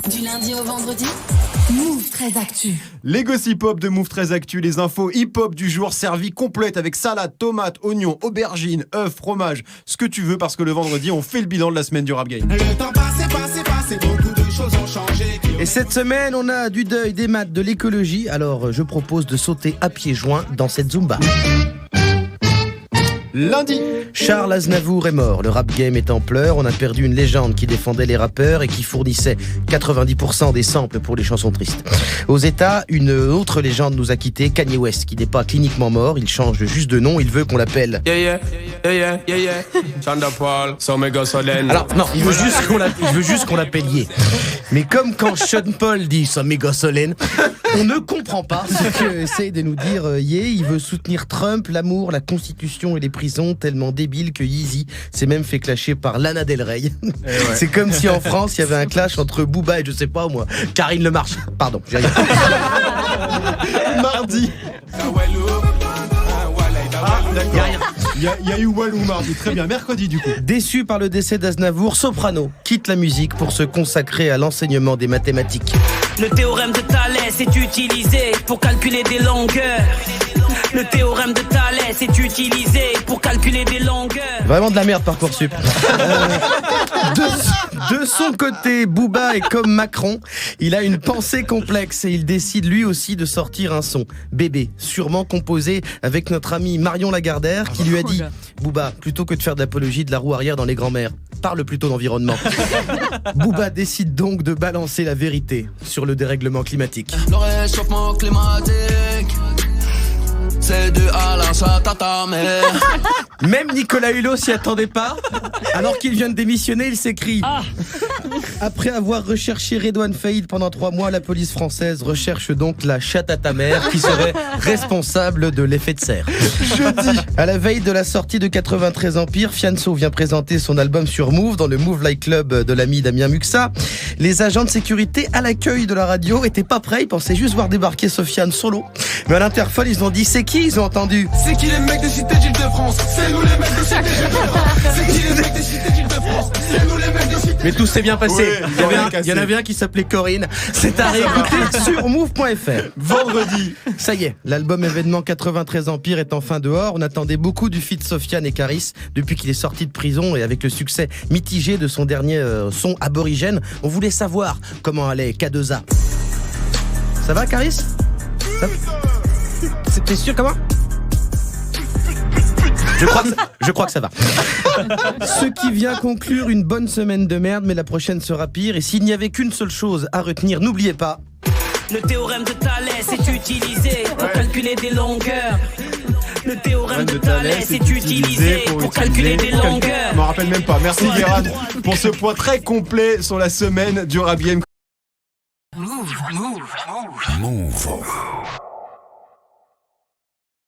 Du lundi au vendredi, Move 13 Actu. Les gossip hop de Move 13 Actu, les infos hip-hop du jour servies complètes avec salade, tomates, oignons, aubergines, œufs, fromage, ce que tu veux parce que le vendredi, on fait le bilan de la semaine du rap game. Le temps passé, beaucoup de choses ont changé. Et cette semaine, on a du deuil, des maths, de l'écologie. Alors, je propose de sauter à pieds joints dans cette Zumba. Lundi, Charles Aznavour est mort. Le rap game est en pleurs. On a perdu une légende qui défendait les rappeurs et qui fournissait 90% des samples pour les chansons tristes. Aux États, une autre légende nous a quittés, Kanye West, qui n'est pas cliniquement mort. Il change juste de nom. Il veut qu'on l'appelle. Chanda Paul, Somega Solène. Alors, non, il veut juste qu'on l'appelle Ye. Mais comme quand Sean Paul dit Somega Solène, on ne comprend pas ce que essaye de nous dire Ye. Il veut soutenir Trump, l'amour, la Constitution et les prisons, tellement débile que Yeezy s'est même fait clasher par Lana Del Rey. Ouais. C'est comme si en France, il y avait un clash entre Booba et je sais pas moi, Karine Le Marche. Pardon, j'ai rien. mardi. Il y a eu Walou mardi, très bien. Mercredi du coup. Déçu par le décès d'Aznavour, Soprano quitte la musique pour se consacrer à l'enseignement des mathématiques. Le théorème de Thalès est utilisé pour calculer des longueurs. Le théorème de Thalès est utilisé pour calculer des longueurs. Vraiment de la merde Parcoursup. De son côté, Booba est comme Macron. Il a une pensée complexe et il décide lui aussi de sortir un son. Bébé, sûrement composé avec notre ami Marion Lagardère qui lui a dit « Booba, plutôt que de faire de l'apologie de la roue arrière dans les grands-mères, parle plutôt d'environnement. » Booba décide donc de balancer la vérité sur le dérèglement climatique. Le réchauffement climatique, c'est dû à la chatte à ta mère. Même Nicolas Hulot s'y attendait pas. Alors qu'il vient de démissionner, il s'écrie Après avoir recherché Redouane Faïd pendant 3 mois, la police française recherche donc la chatte à ta mère qui serait responsable de l'effet de serre. Jeudi, à la veille de la sortie de 93 Empire, Fianso vient présenter son album sur Move dans le Move Light Club de l'ami Damien Muxa. Les agents de sécurité à l'accueil de la radio étaient pas prêts, ils pensaient juste voir débarquer Sofiane solo. Mais à l'interphone, ils ont dit c'est qui? Ils ont entendu C'est qui les mecs de Cité d'Île-de-France? C'est nous les mecs de Cité d'Île-de-France. C'est qui les mecs de Cité d'Île-de-France? C'est nous les mecs de Cité. Mais tout s'est bien passé. Ouais, il y en avait un qui s'appelait Corinne. C'est à réécouter sur move.fr. Vendredi. Ça y est, l'album événement 93 Empire est enfin dehors. On attendait beaucoup du feat Sofiane et Caris depuis qu'il est sorti de prison et avec le succès mitigé de son dernier son Aborigène. On voulait savoir comment allait K2A. Ça va Caris? T'es sûr comment? Je crois que ça va. Ce qui vient conclure une bonne semaine de merde, mais la prochaine sera pire. Et s'il n'y avait qu'une seule chose à retenir, n'oubliez pas. Le théorème de Thalès est utilisé pour calculer des longueurs. Le théorème de Thalès est utilisé pour calculer des longueurs. Je m'en rappelle même pas. Merci Guérin pour ce point très complet sur la semaine du rap game. Move.